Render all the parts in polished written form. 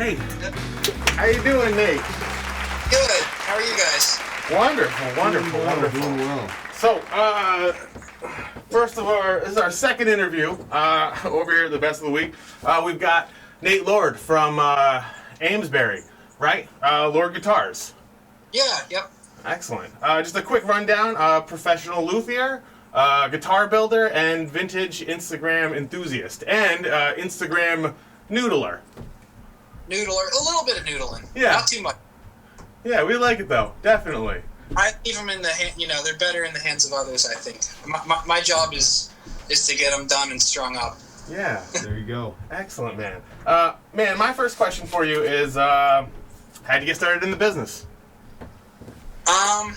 Hey, how you doing, Nate? Good. How are you guys? Wonderful. Doing well. So, first of all, this is our second interview over here at the Best of the Week. We've got Nate Lord from Amesbury, right? Lord Guitars. Yeah, yep. Excellent. Just a quick rundown. Professional luthier, guitar builder, and vintage Instagram enthusiast. And Instagram noodler. Noodler. A little bit of noodling. Yeah. Not too much. Yeah, we like it though. Definitely. I leave them in the hand. They're better in the hands of others. I think. My job is to get them done and strung up. Yeah. There you go. Excellent, man. Man, my first question for you is, how'd you get started in the business? I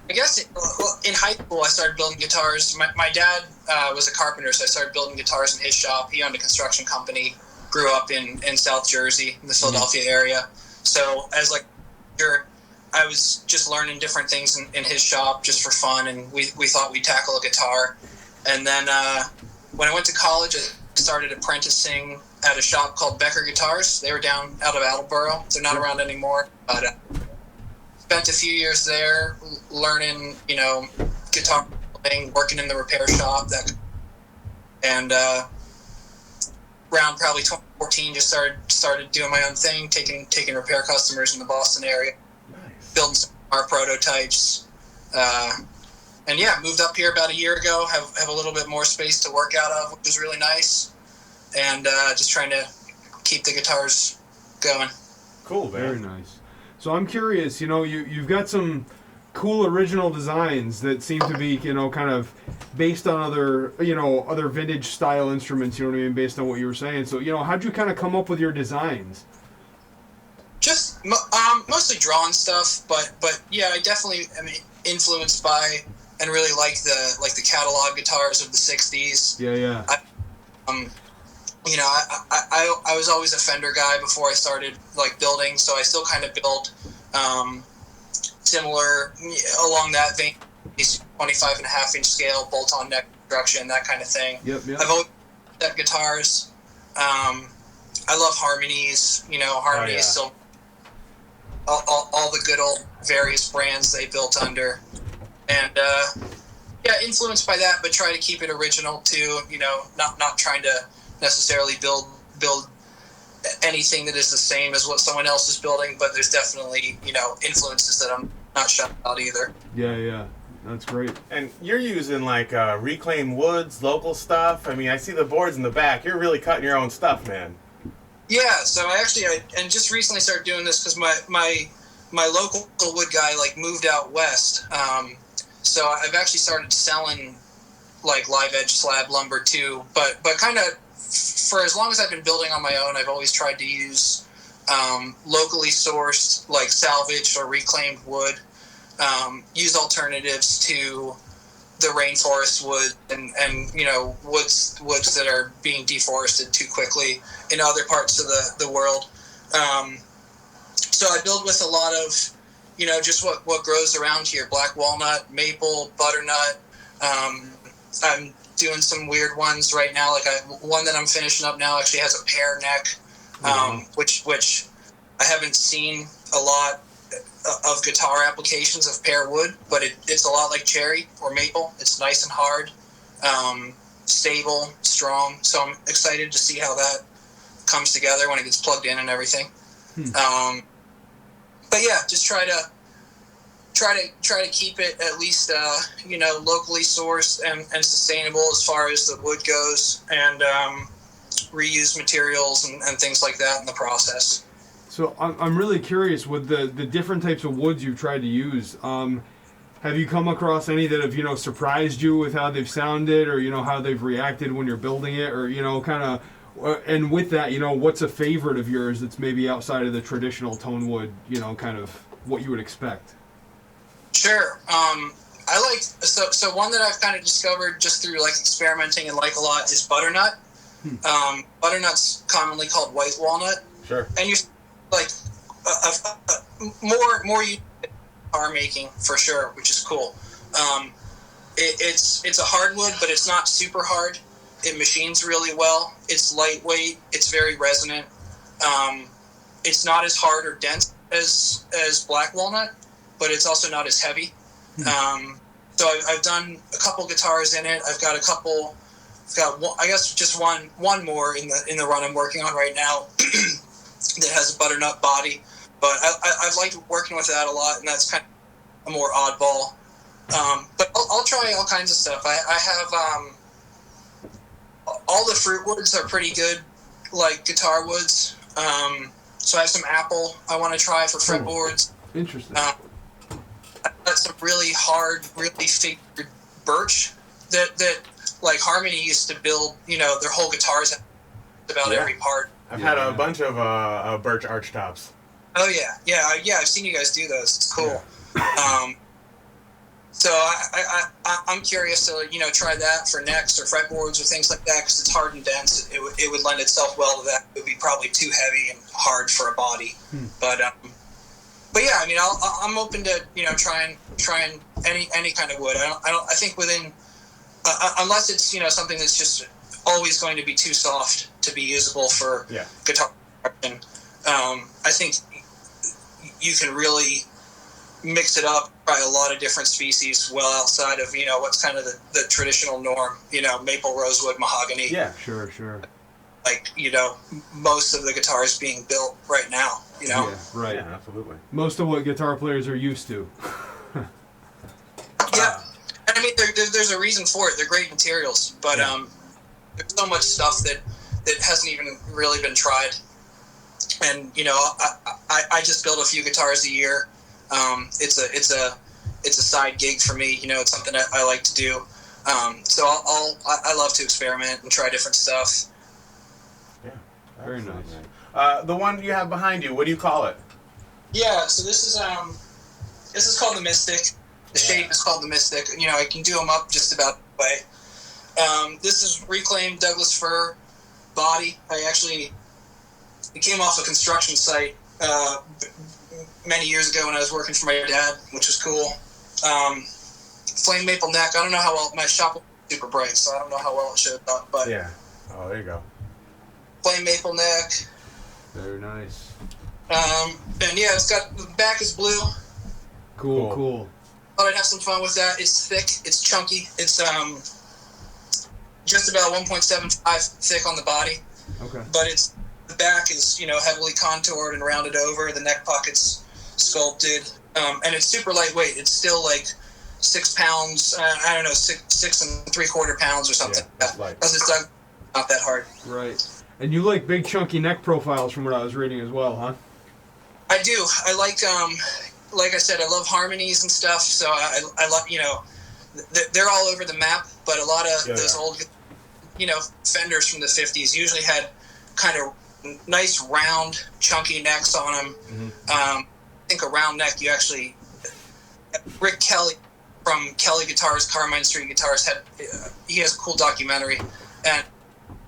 guess in high school I started building guitars. My dad was a carpenter, so I started building guitars in his shop. He owned a construction company. Grew up in South Jersey, in the Philadelphia area. So as I was just learning different things in his shop just for fun, and we thought we'd tackle a guitar. And then when I went to college, I started apprenticing at a shop called Becker Guitars. They were down out of Attleboro. They're not around anymore, but spent a few years there learning, guitar playing, working in the repair shop. And around probably 2014, just started doing my own thing, taking repair customers in the Boston area, Nice. building some car prototypes. And yeah, moved up here about a year ago. Have a little bit more space to work out of, which is really nice. And just trying to keep the guitars going. Cool, Very man. nice. So I'm curious, you've got some cool original designs that seem to be, kind of based on other vintage style instruments, you know what I mean, based on what you were saying. So, how'd you kind of come up with your designs? Just mostly drawing stuff, but yeah, I definitely am influenced by and really like the catalog guitars of the '60s. Yeah. I was always a Fender guy before I started building, so I still kind of build similar along that vein, 25.5-inch scale, bolt-on neck construction, that kind of thing. Yep. I've always set guitars. I love Harmonies. Harmony is still all the good old various brands they built under, and influenced by that, but try to keep it original too. Not trying to necessarily build anything that is the same as what someone else is building, but there's definitely influences that I'm not shy about either. Yeah. That's great. And you're using reclaimed woods, local stuff. I mean, I see the boards in the back. You're really cutting your own stuff, man. Yeah, so I just recently started doing this because my local wood guy moved out west. So I've actually started selling live edge slab lumber too, but kind of for as long as I've been building on my own, I've always tried to use locally sourced salvaged or reclaimed wood. Use alternatives to the rainforest wood and woods that are being deforested too quickly in other parts of the world. So I build with a lot of just what grows around here: black walnut, maple, butternut. I'm doing some weird ones right now. One that I'm finishing up now actually has a pear neck, which I haven't seen a lot of guitar applications of pear wood, but it's a lot like cherry or maple. It's nice and hard, stable, strong. So I'm excited to see how that comes together when it gets plugged in and everything. But yeah, just try to keep it at least locally sourced and sustainable as far as the wood goes, and reuse materials and things like that in the process. So I'm really curious with the different types of woods you've tried to use. Have you come across any that have surprised you with how they've sounded, or how they've reacted when you're building it, or kind of, and with that, what's a favorite of yours that's maybe outside of the traditional tone wood, kind of what you would expect? Sure. I like so one that I've kind of discovered just through experimenting and a lot is butternut. Butternut's commonly called white walnut. Sure. And you more you car making for sure, which is cool. It's a hardwood, but it's not super hard. It machines really well. It's lightweight. It's very resonant. It's not as hard or dense as black walnut, but it's also not as heavy. So I've done a couple guitars in it. I've got one, I guess just one more in the run I'm working on right now that has a butternut body. But I've liked working with that a lot, and that's kind of a more oddball. But I'll try all kinds of stuff. I have all the fruit woods are pretty good, like guitar woods. So I have some apple I want to try for fretboards. Interesting. I've got some really hard, really figured birch that like Harmony used to build. Their whole guitars about every part. I've had a bunch of birch arch tops. Oh yeah. I've seen you guys do those. It's cool. Yeah. So I'm curious to try that for necks or fretboards or things like that, because it's hard and dense. It would lend itself well to that. It would be probably too heavy and hard for a body. But yeah, I mean, I'm open to trying any kind of wood. I think within unless it's something that's just always going to be too soft to be usable for guitar production. I think you can really mix it up, try a lot of different species well outside of what's kind of the traditional norm. Maple, rosewood, mahogany. Yeah, sure. Like most of the guitars being built right now. Yeah, right. Yeah, absolutely. Most of what guitar players are used to. Yeah, and I mean there's a reason for it. They're great materials, but there's so much stuff that hasn't even really been tried. And I just build a few guitars a year. It's a side gig for me. It's something I like to do. So I love to experiment and try different stuff. Yeah, very nice. The one you have behind you, what do you call it? Yeah, so this is called the Mystic. The shape is called the Mystic. I can do them up just about the way. This is reclaimed Douglas fir body. It came off a construction site many years ago when I was working for my dad, which was cool. Flame maple neck. I don't know how well my shop was super bright, so I don't know how well it showed up. But yeah. Oh, there you go. Flame maple neck. Very nice. And yeah, it's got the back is blue. Cool. Thought I'd have some fun with that. It's thick. It's chunky. It's just about 1.75 thick on the body. Okay. But the back is heavily contoured and rounded over. The neck pocket's sculpted, and it's super lightweight. It's still like 6 pounds. I don't know, 6 3/4 pounds or something. Yeah, that's light. Because it's not that hard. Right. And you like big chunky neck profiles from what I was reading as well, huh? I do. I like I said, I love harmonies and stuff. So I love they're all over the map. But a lot of those old Fenders from the 50s usually had kind of nice round chunky necks on them. Mm-hmm. I think a round neck you actually Rick Kelly from Kelly Guitars, Carmine Street Guitars he has a cool documentary, and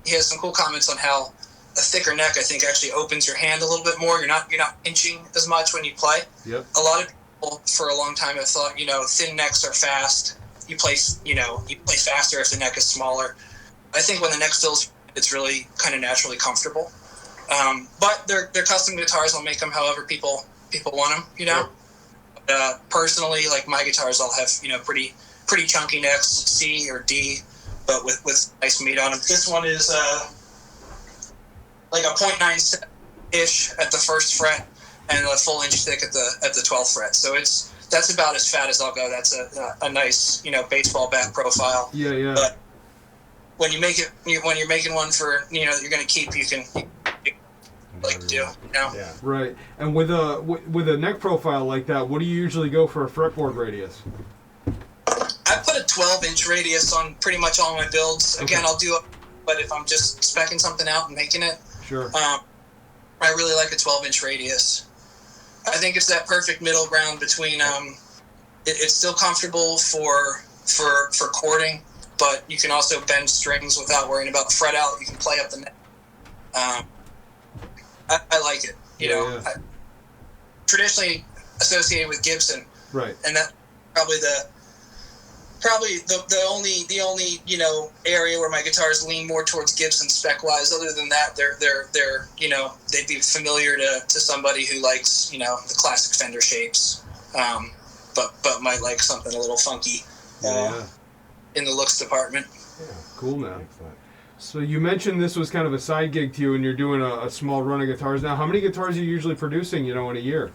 he has some cool comments on how a thicker neck I think actually opens your hand a little bit more. You're not pinching as much when you play. Yep. A lot of people for a long time have thought thin necks are fast. You play faster if the neck is smaller. I think when the neck fills, it's really kind of naturally comfortable. But they're custom guitars. I'll make them however people want them. Sure. Personally, like my guitars all have pretty chunky necks, C or D, but with nice meat on them. This one is like a 0.9 ish at the first fret and a full inch thick at the 12th fret. So that's about as fat as I'll go. That's a nice baseball bat profile. Yeah. But when you make it, when you're making one for you're going to keep, you can like to do. Yeah. Right. And with a neck profile like that, what do you usually go for a fretboard radius? I put a 12-inch radius on pretty much all my builds. Again, I'll do it, but if I'm just speccing something out and making it, Sure. I really like a 12-inch radius. I think it's that perfect middle ground between it's still comfortable for chording, but you can also bend strings without worrying about the fret out. You can play up the neck. I like it. Traditionally associated with Gibson, Right. and that probably probably the only area where my guitars lean more towards Gibson spec wise. Other than that, they're they'd be familiar to somebody who likes the classic Fender shapes, but might like something a little funky in the looks department. Yeah, cool, man. So you mentioned this was kind of a side gig to you, and you're doing a small run of guitars now. How many guitars are you usually producing, in a year?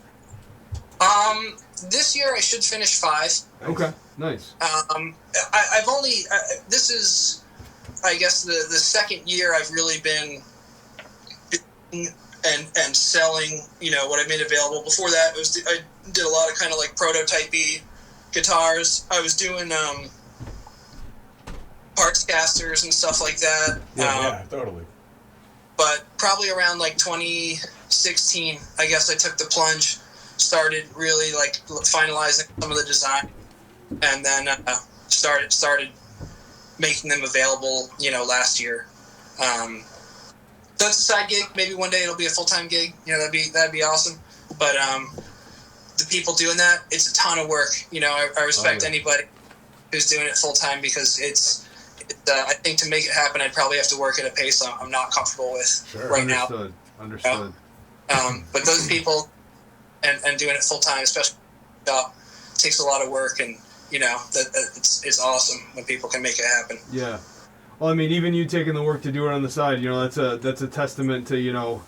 This year I should finish 5. Okay, nice. I've only this is, I guess, the second year I've really been and selling, what I made available. Before that, I did a lot of kind of like prototype-y guitars. I was doing parts casters and stuff like that. Yeah, totally. But probably around like 2016, I guess I took the plunge, started really like finalizing some of the design, and then started making them available, last year. So it's a side gig. Maybe one day it'll be a full-time gig. That'd be awesome. But the people doing that, it's a ton of work. I respect anybody who's doing it full-time, because it's I think to make it happen, I'd probably have to work at a pace I'm not comfortable with right now. Understood. But those people and doing it full-time, especially takes a lot of work, and it's awesome when people can make it happen. Yeah. Well, I mean, even you taking the work to do it on the side, that's a testament to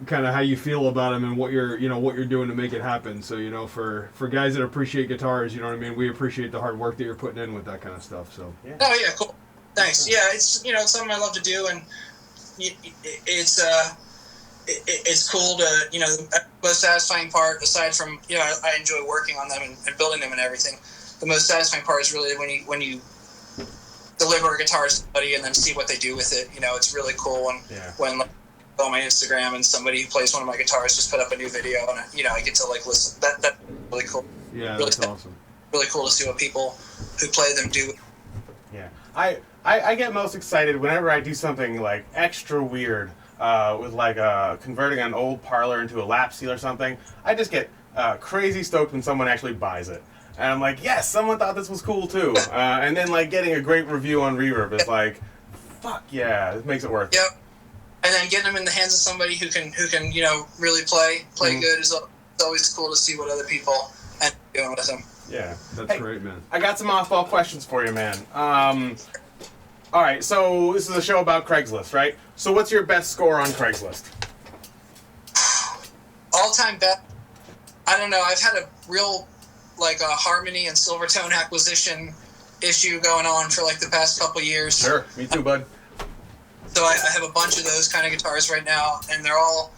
kind of how you feel about them and what you're doing to make it happen. So for guys that appreciate guitars, we appreciate the hard work that you're putting in with that kind of stuff. So yeah. Oh yeah, cool. Thanks. Yeah, it's it's something I love to do, and it's cool to the most satisfying part, aside from I enjoy working on them and building them and everything. The most satisfying part is really when you deliver a guitar to somebody and then see what they do with it. It's really cool when like, on my Instagram, and somebody who plays one of my guitars just put up a new video, and I get to like listen. That's really cool. Yeah, really, that's awesome. Really cool to see what people who play them do. Yeah, I get most excited whenever I do something like extra weird with like converting an old parlor into a lap steel or something. I just get crazy stoked when someone actually buys it. And I'm like, yes, someone thought this was cool too. And then like getting a great review on Reverb is like, fuck yeah, it makes it worth it. Yep. And then getting them in the hands of somebody who can really play good is always cool to see what other people end up doing with them. Yeah, that's great, man. I got some off-ball questions for you, man. All right, so this is a show about Craigslist, right? So what's your best score on Craigslist? All-time best. I don't know. I've had a real a Harmony and Silvertone acquisition issue going on for like the past couple years. Sure, me too, bud. So I have a bunch of those kind of guitars right now, and they're all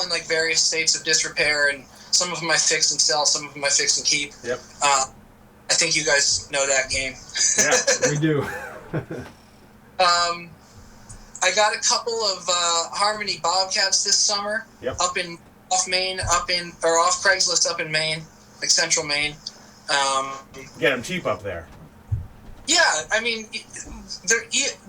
in like various states of disrepair, and some of them I fix and sell, some of them I fix and keep. Yep. I think you guys know that game. Yeah, we do. I got a couple of Harmony Bobcats this summer. Yep. Off Craigslist up in Maine, like central Maine. Get them cheap up there. Yeah, I mean,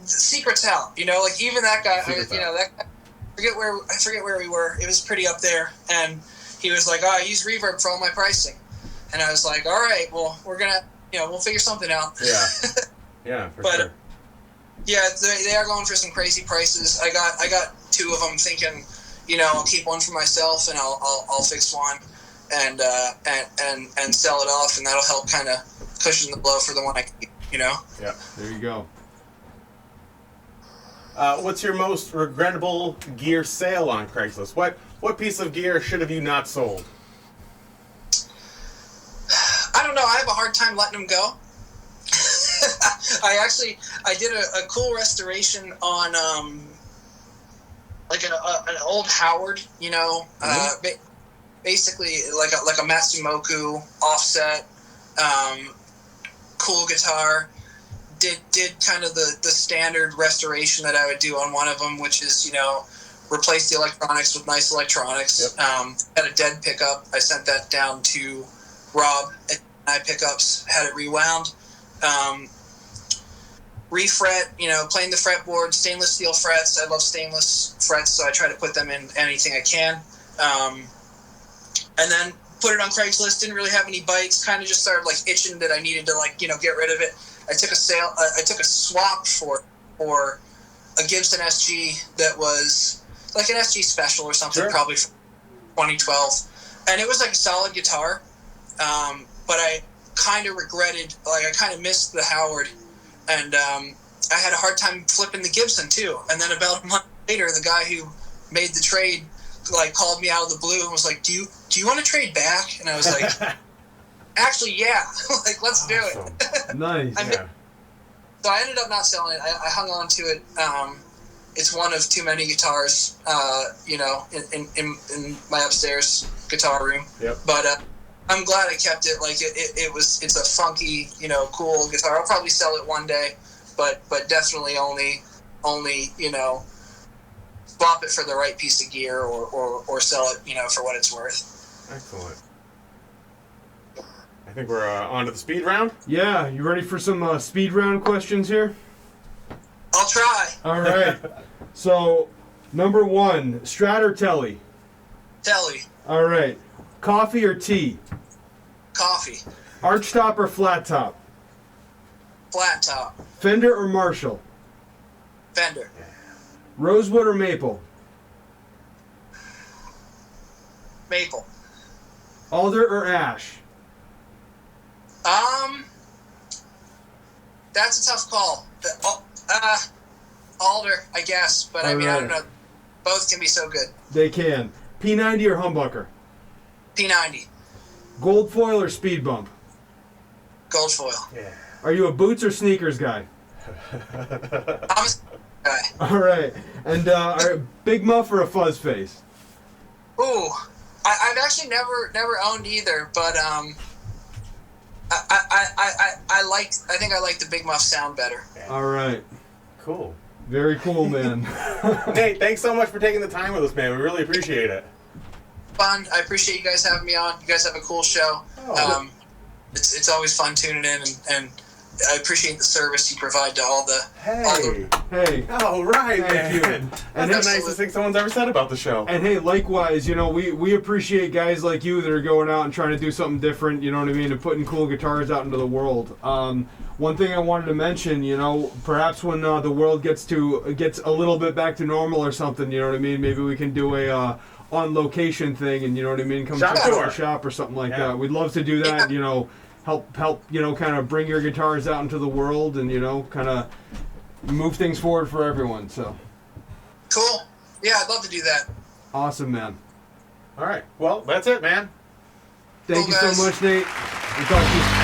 secrets out. Like even that guy, that guy, I forget where we were. It was pretty up there, and he was like, "Oh, I use Reverb for all my pricing," and I was like, "All right, well, we're gonna, we'll figure something out." Yeah, yeah, for sure. Yeah, they are going for some crazy prices. I got 2 of them, thinking, I'll keep one for myself, and I'll fix one, and sell it off, and that'll help kind of cushion the blow for the one I keep. Yeah. There you go. What's your most regrettable gear sale on Craigslist? What piece of gear should have you not sold? I don't know. I have a hard time letting them go. I did a cool restoration on like an old Howard, basically like a Matsumoku offset. Cool guitar. Did kind of the standard restoration that I would do on one of them, which is replace the electronics with nice electronics. Yep. Had a dead pickup. I sent that down to Rob at iPickups. Had it rewound. Refret. Playing the fretboard, stainless steel frets. I love stainless frets, so I try to put them in anything I can. And then put it on Craigslist. Didn't really have any bites. Kind of just started like itching that I needed to like get rid of it. I took a swap for a Gibson SG that was like an SG Special or something, Sure. probably from 2012, and it was like a solid guitar. But I kind of regretted, like I kind of missed the Howard, and I had a hard time flipping the Gibson too. And then about a month later, the guy who made the trade like called me out of the blue and was like, "Do you want to trade back?" And I was like, "Actually, yeah, like let's do it." Nice. Yeah. So I ended up not selling it. I hung on to it. It's one of too many guitars, in my upstairs guitar room. Yep. But I'm glad I kept it. Like it's a funky, cool guitar. I'll probably sell it one day, but definitely only swap it for the right piece of gear or sell it, for what it's worth. Excellent. I think we're on to the speed round. Yeah, you ready for some speed round questions here? I'll try. All right. So, number 1, Strat or Telly? Telly, All right. Coffee or tea? coffee, Arch top or flat top? flat top, Fender or Marshall? Fender, Rosewood or maple? maple. Alder or ash? That's a tough call. Alder, I guess, but I mean, I don't know. Both can be so good. They can. P90 or humbucker? P90, Gold foil or speed bump? gold foil. Yeah. Are you a boots or sneakers guy? I'm a guy. All right. And are big muff or a fuzz face? Ooh, I've actually never owned either, but I think I like the Big Muff sound better. All right. Cool. Very cool, man. Nate, thanks so much for taking the time with us, man. We really appreciate it. Fun. I appreciate you guys having me on. You guys have a cool show. Oh. It's always fun tuning in, and I appreciate the service you provide to all the. Hey. Hey. All right, Thank you. man. And That's the absolutely. nicest thing someone's ever said about the show. And hey, likewise, we appreciate guys like you that are going out and trying to do something different, you know what I mean, and putting cool guitars out into the world. One thing I wanted to mention, perhaps when the world gets a little bit back to normal or something, you know what I mean, maybe we can do a on location thing, and you know what I mean, come Shop check out tour. the shop or something like Yeah. that. We'd love to do that, help kind of bring your guitars out into the world and kind of move things forward for everyone. So Cool. Yeah, I'd love to do that. awesome, man. All right. Well, that's it, man. Thank Cool, you so guys. much, Nate. We'll talk to you